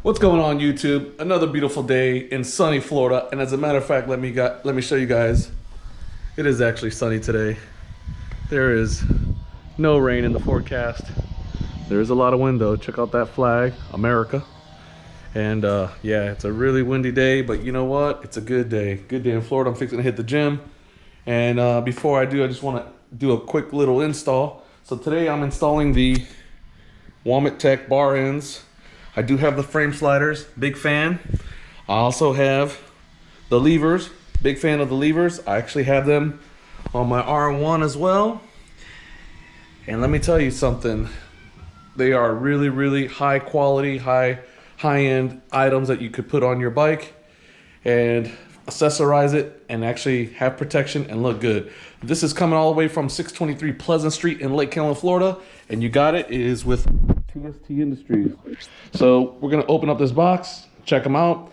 What's going on, YouTube? Another beautiful day in sunny Florida, and as a matter of fact, let me show you guys. It is actually sunny today. There is no rain in the forecast. There is a lot of wind though. Check out that flag, America. And yeah, it's a really windy day, but you know what? It's a good day. Good day in Florida. I'm fixing to hit the gym, and before I do, I just want to do a quick little install. So today I'm installing the TST Bar Ends. I do have the frame sliders, big fan. I also have the levers, big fan of the levers. I actually have them on my R1 as well. And let me tell you something. They are really, really high quality, high-end items that you could put on your bike and accessorize it and actually have protection and look good. This is coming all the way from 623 Pleasant Street in Lake County, Florida, and you got it. It is with TST Industries. So we're gonna open up this box, check them out.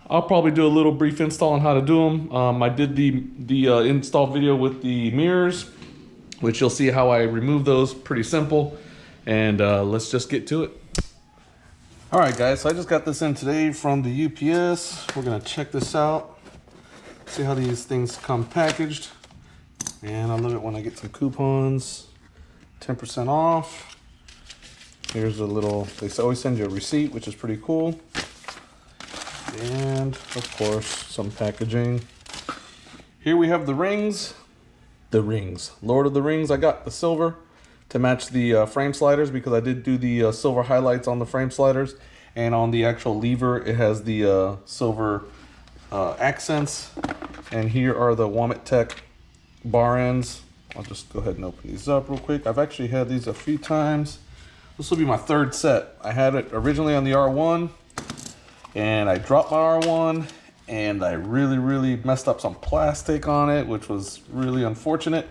I'll probably do a little brief install on how to do them. I did the install video with the mirrors, which you'll see how I remove those. Pretty simple. And let's just get to it. All right, guys, so I just got this in today from the UPS. We're gonna check this out, see how these things come packaged. And I love it when I get some coupons, 10% off. Here's a little, they always send you a receipt, which is pretty cool. And of course, some packaging. Here we have the rings. Lord of the Rings. I got the silver to match the frame sliders because I did do the silver highlights on the frame sliders. And on the actual lever, it has the silver accents. And here are the TST Bar Ends. I'll just go ahead and open these up real quick. I've actually had these a few times. This will be my third set. I had it originally on the R1 and I dropped my R1 and I really messed up some plastic on it, which was really unfortunate.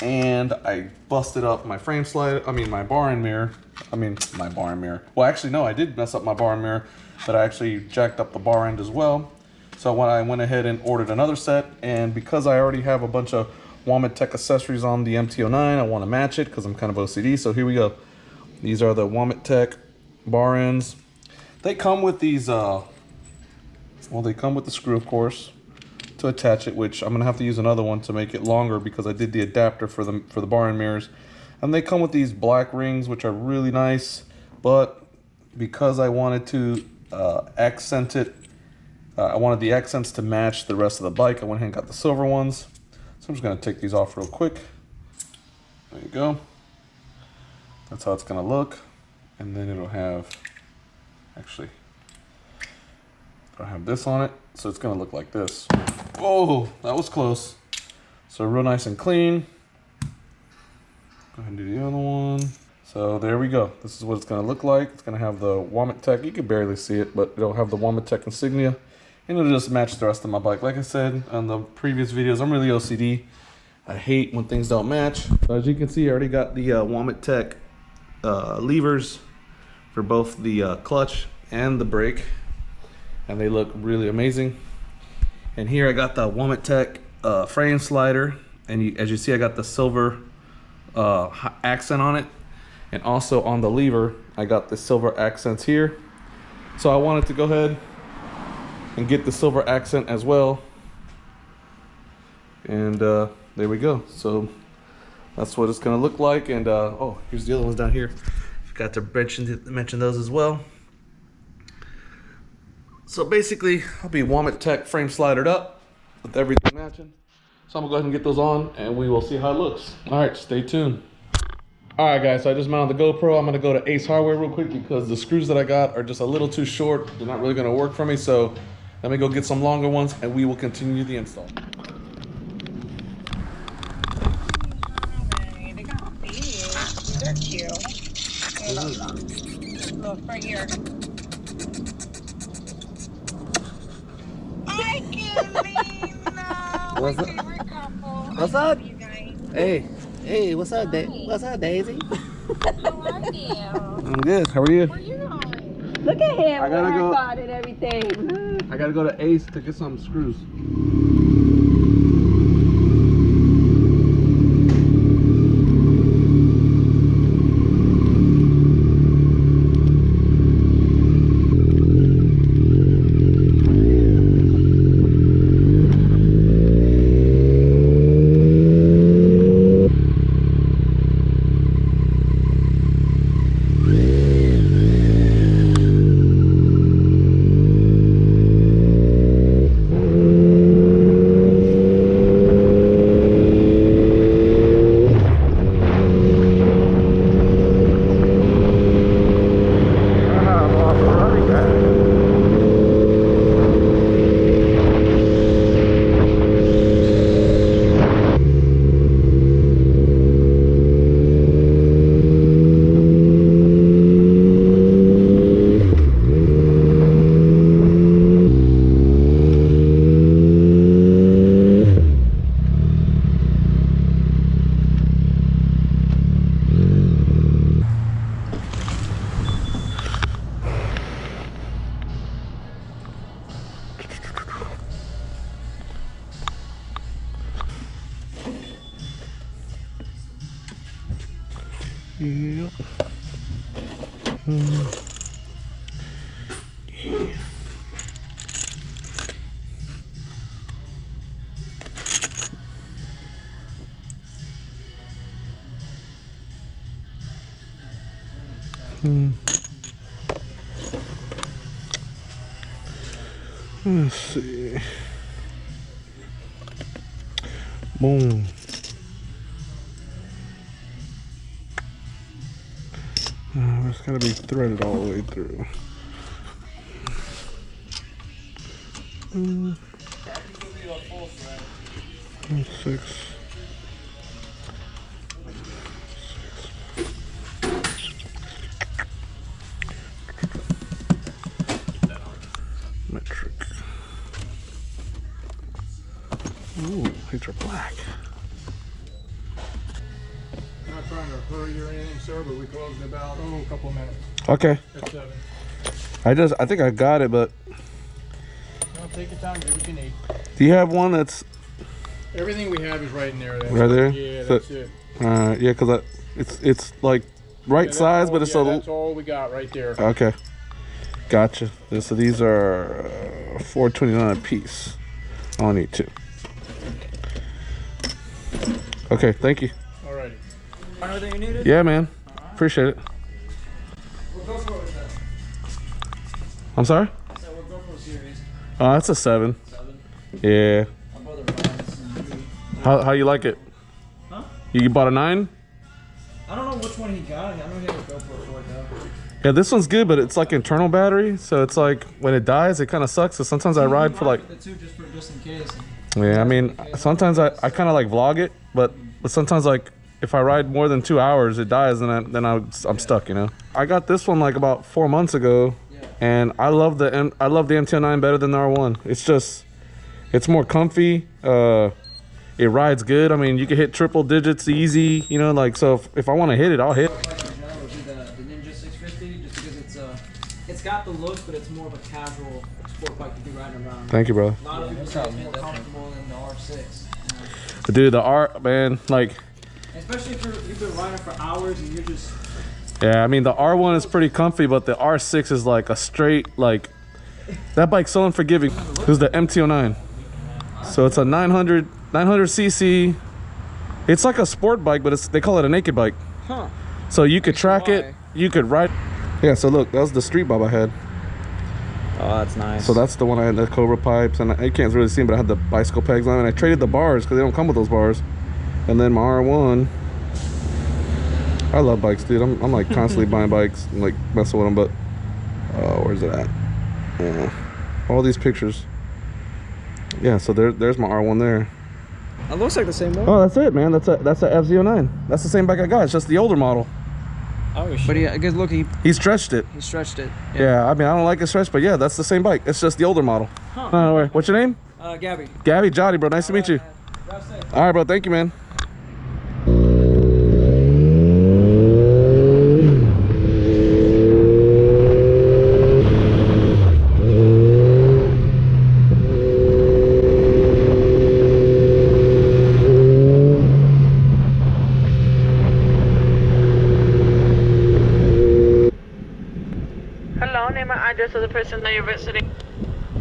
And I busted up my frame slide, my bar end mirror. Well, actually, no, I did mess up my bar end mirror, but I actually jacked up the bar end as well. So when I went ahead and ordered another set, and because I already have a bunch of TST accessories on the MT09, I want to match it because I'm kind of OCD. So here we go. These are the TST Bar Ends. They come with these, well, they come with the screw, of course, to attach it, which I'm gonna have to use another one to make it longer because I did the adapter for the bar end mirrors. And they come with these black rings, which are really nice, but because I wanted to accent it, I wanted the accents to match the rest of the bike, I went ahead and got the silver ones. So I'm just gonna take these off real quick. There you go. That's how it's gonna look. And then it'll have, actually, I'll have this on it. So it's gonna look like this. Oh, that was close. So real nice and clean. Go ahead and do the other one. So there we go. This is what it's gonna look like. It's gonna have the TST, you can barely see it, but it'll have the TST insignia. And it'll just match the rest of my bike. Like I said on the previous videos, I'm really OCD. I hate when things don't match. So as you can see, I already got the TST levers for both the clutch and the brake. And they look really amazing. And here I got the TST frame slider. And as you see, I got the silver accent on it. And also on the lever, I got the silver accents here. So I wanted to go ahead and get the silver accent as well. And there we go. So that's what it's gonna look like. And oh, here's the other ones down here. Forgot to mention those as well. So basically, I'll be TST frame slidered up with everything matching. So I'm gonna go ahead and get those on and we will see how it looks. All right, stay tuned. All right, guys, so I just mounted the GoPro. I'm gonna go to Ace Hardware real quick because the screws that I got are just a little too short. They're not really gonna work for me. So let me go get some longer ones and we will continue the install. They got these. They're cute. Look right here. Hi, Kimmy. What's up? Favorite couple. What's I up? love you guys. Hey, what's up, what's up, Daisy? How are you? I'm good. How are you? Where you going? Look at him, I gotta go. work and everything. I gotta go to Ace to get some screws. Yeah. Yeah. Let's see. Boom. It's gotta be threaded all the way through. 6. Metric. Ooh, these are black. I'm not trying to hurry or anything, sir, but we close in about, a couple of minutes. Okay. At 7. I think I got it, but Well, take your time, get what you need. do you have one that's Everything we have is right in there. That's right there? Yeah, So- that's it. yeah, because it's like right Yeah, that's size, all- but it's yeah, a that's all we got right there. okay. Gotcha. So these are $4.29 a piece. I only need 2. Okay, thank you. Alrighty. Everything you needed? Yeah, man. Appreciate it. What GoPro is that? I'm sorry? I said, what GoPro series? That's a 7. 7? Yeah. My brother runs. How you like it? Huh? You bought a 9? I don't know which one he got. I know he had a GoPro for it though. Yeah, this one's good, but it's like internal battery, so it's like when it dies, it kind of sucks. So sometimes I ride for like. The two just in case. Yeah, I mean, sometimes I kind of like vlog it, but sometimes like if I ride more than 2 hours, it dies, and I'm stuck, you know. I got this one like about 4 months ago, and I love the MT09 better than the R1. It's more comfy. It rides good. I mean, you can hit triple digits easy, you know. Like so, if I want to hit it, I'll hit. The Ninja 650, just because it's got the look, but it's more of a casual sport bike to be riding around. Thank you, brother. A lot of people say it's more comfortable than the R6. Dude, the R, man, like. Especially if you've been riding for hours and you're just. Yeah, I mean the R1 is pretty comfy, but the R6 is like a straight like. That bike's so unforgiving. This is the MT09. So it's a 900cc. It's like a sport bike, but they call it a naked bike. Huh. So you could track it, you could ride. Yeah, so look, that was the street bob I had. Oh, that's nice. So that's the one I had, the Cobra pipes, and I can't really see them, but I had the bicycle pegs on, and I traded the bars because they don't come with those bars. And then my R1. I love bikes, dude. I'm like constantly buying bikes and like messing with them, but where's it at? All these pictures. Yeah, so there's my R1 there. It looks like the same one. Oh, that's it, man. That's a FZ09. That's the same bike I got. It's just the older model. Oh, shit. But yeah, I guess look, he Stretched it. stretched it. Yeah, I mean, I don't like it stretched, but yeah, that's the same bike. It's just the older model. Huh. No worry. What's your name? Gabby. Gabby, Jotty, bro. Nice to meet you. Drive safe. All right, bro. Thank you, man. Hello, name and address of the person that you're visiting.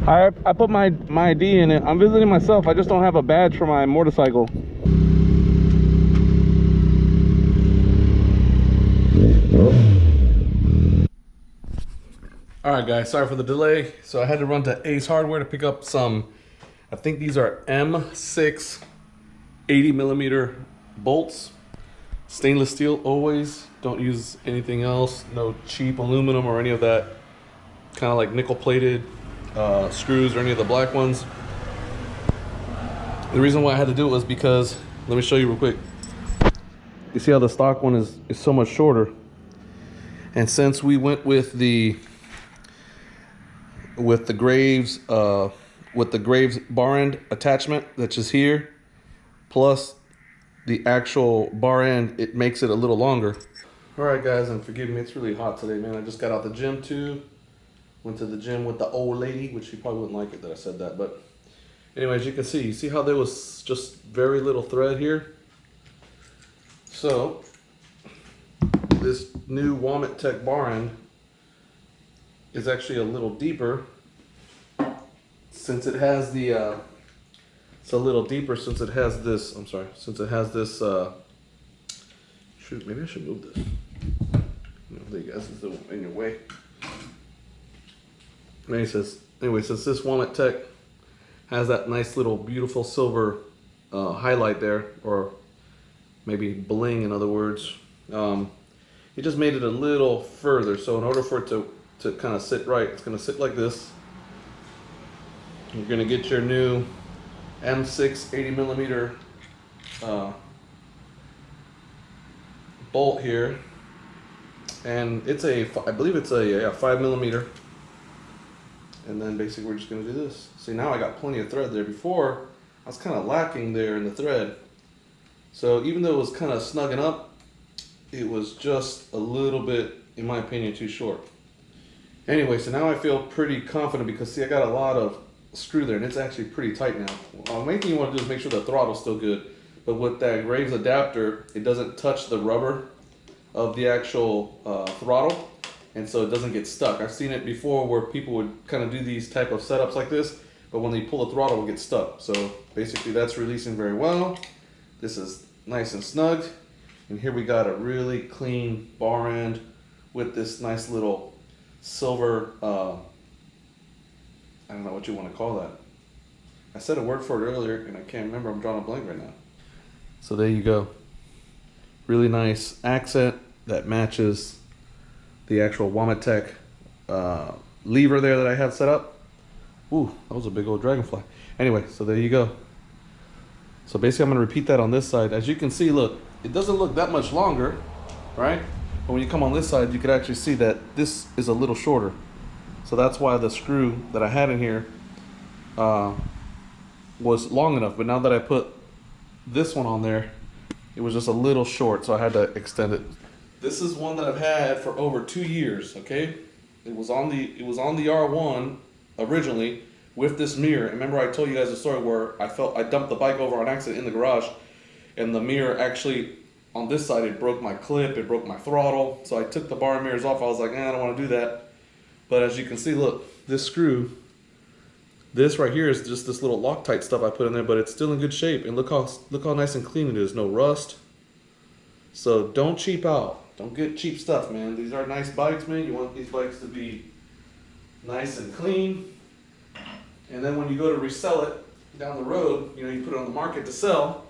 I put my ID in it. I'm visiting myself. I just don't have a badge for my motorcycle. All right, guys. Sorry for the delay. So I had to run to Ace Hardware to pick up some. I think these are M6 80mm bolts. Stainless steel always. Don't use anything else. No cheap aluminum or any of that. Kind of like nickel plated screws or any of the black ones. The reason why I had to do it was because, let me show you real quick. You see how the stock one is so much shorter. And since we went with the Graves bar end attachment that's just here, plus the actual bar end, it makes it a little longer. All right, guys, and forgive me, it's really hot today, man. I just got out the gym too. Went to the gym with the old lady, which she probably wouldn't like it that I said that, but anyway, as you can see, you see how there was just very little thread here? So this new Tech bar end is actually a little deeper since it has the, it's a little deeper since it has this, I'm sorry, since it has this, shoot, maybe I should move this. No, there you guys, it's in your way. Anyway, since this Tech has that nice little beautiful silver highlight there, or maybe bling in other words, it just made it a little further. So in order for it to kind of sit right, it's going to sit like this. You're going to get your new M6 80 millimeter bolt here, and it's a, I believe it's a 5 millimeter. And then basically we're just going to do this. See, now I got plenty of thread there. Before I was kind of lacking there in the thread. So even though it was kind of snugging up, it was just a little bit, in my opinion, too short. Anyway, so now I feel pretty confident because see, I got a lot of screw there and it's actually pretty tight now. The main thing you want to do is make sure the throttle's still good. But with that Graves adapter, it doesn't touch the rubber of the actual throttle. And so it doesn't get stuck. I've seen it before where people would kind of do these type of setups like this, but when they pull the throttle, it will get stuck. So basically that's releasing very well. This is nice and snug. And here we got a really clean bar end with this nice little silver, I don't know what you want to call that. I said a word for it earlier and I can't remember, I'm drawing a blank right now. So there you go. Really nice accent that matches the actual Tech lever there that I have set up. Ooh, that was a big old dragonfly. Anyway, so there you go. So basically I'm gonna repeat that on this side. As you can see, look, it doesn't look that much longer, right? But when you come on this side, you could actually see that this is a little shorter. So that's why the screw that I had in here was long enough. But now that I put this one on there, it was just a little short, so I had to extend it. This is one that I've had for over 2 years, okay? It was on the R1 originally with this mirror. And remember I told you guys a story where I dumped the bike over on accident in the garage, and the mirror actually, on this side, it broke my clip, it broke my throttle. So I took the bar mirrors off. I was like, I don't want to do that. But as you can see, look, this screw, this right here is just this little Loctite stuff I put in there, but it's still in good shape. And look how nice and clean it is. No rust. So don't cheap out. Don't get cheap stuff, man. These are nice bikes, man. You want these bikes to be nice and clean. And then when you go to resell it down the road, you know, you put it on the market to sell,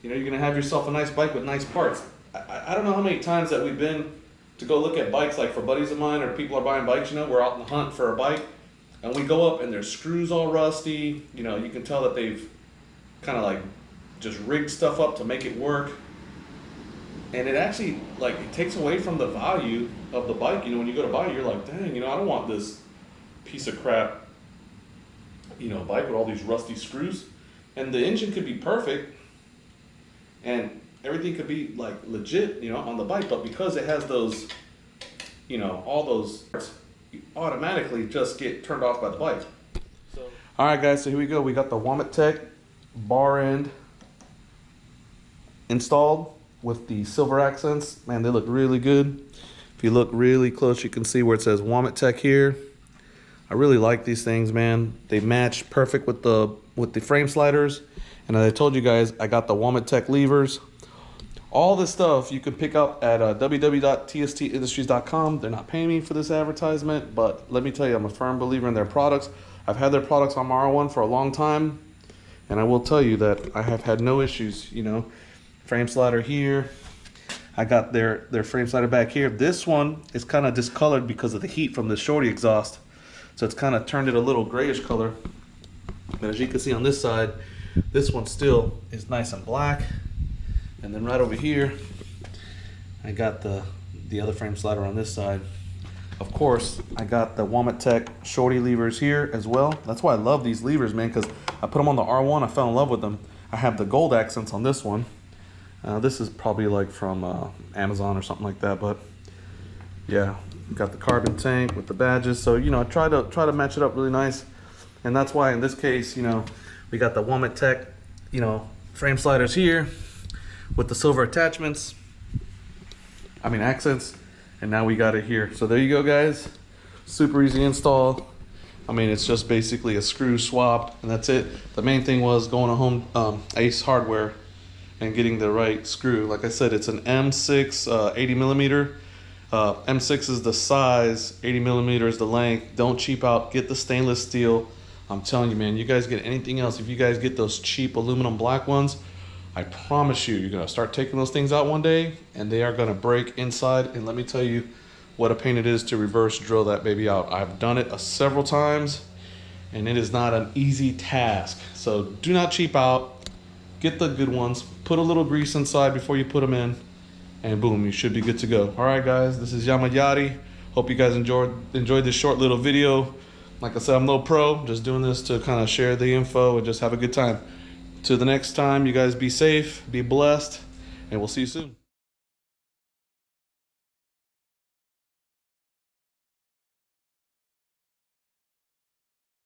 you know, you're gonna have yourself a nice bike with nice parts. I don't know how many times that we've been to go look at bikes, like for buddies of mine or people are buying bikes, you know, we're out in the hunt for a bike and we go up and their screws all rusty. You know, you can tell that they've kind of like just rigged stuff up to make it work. And it actually, like, it takes away from the value of the bike. You know, when you go to buy it, you're like, dang, you know, I don't want this piece of crap, you know, bike with all these rusty screws. And the engine could be perfect and everything could be like legit, you know, on the bike, but because it has those, you know, all those parts, you automatically just get turned off by the bike. So, all right, guys, so here we go. We got the Tech bar end installed with the silver accents. Man, they look really good. If you look really close, you can see where it says Tech here. I really like these things, man. They match perfect with the frame sliders. And as I told you guys, I got the Tech levers. All this stuff you can pick up at www.tstindustries.com. They're not paying me for this advertisement, but let me tell you, I'm a firm believer in their products. I've had their products on my R1 for a long time, and I will tell you that I have had no issues, you know. Frame slider here. I got their frame slider back here. This one is kind of discolored because of the heat from the shorty exhaust. So it's kind of turned it a little grayish color. But as you can see on this side, this one still is nice and black. And then right over here, I got the other frame slider on this side. Of course, I got the Tech shorty levers here as well. That's why I love these levers, man, because I put them on the R1, I fell in love with them. I have the gold accents on this one. This is probably like from Amazon or something like that, but yeah, got the carbon tank with the badges. So, you know, I try to match it up really nice. And that's why in this case, you know, we got the Tech, you know, frame sliders here with the silver attachments. accents, and now we got it here. So there you go, guys. Super easy install. I mean, it's just basically a screw swap, and that's it. The main thing was going to home Ace Hardware and getting the right screw. Like I said, it's an M6 80 millimeter. M6 is the size, 80 millimeter is the length. Don't cheap out, get the stainless steel. I'm telling you, man, you guys get anything else, if you guys get those cheap aluminum black ones, I promise you, you're gonna start taking those things out one day and they are gonna break inside. And let me tell you what a pain it is to reverse drill that baby out. I've done it several times and it is not an easy task. So do not cheap out, get the good ones, put a little grease inside before you put them in, and boom, you should be good to go. All right, guys, this is Yamayari. Hope you guys enjoyed this short little video. Like I said, I'm no pro, just doing this to kind of share the info and just have a good time. Till the next time, you guys be safe, be blessed, and we'll see you soon.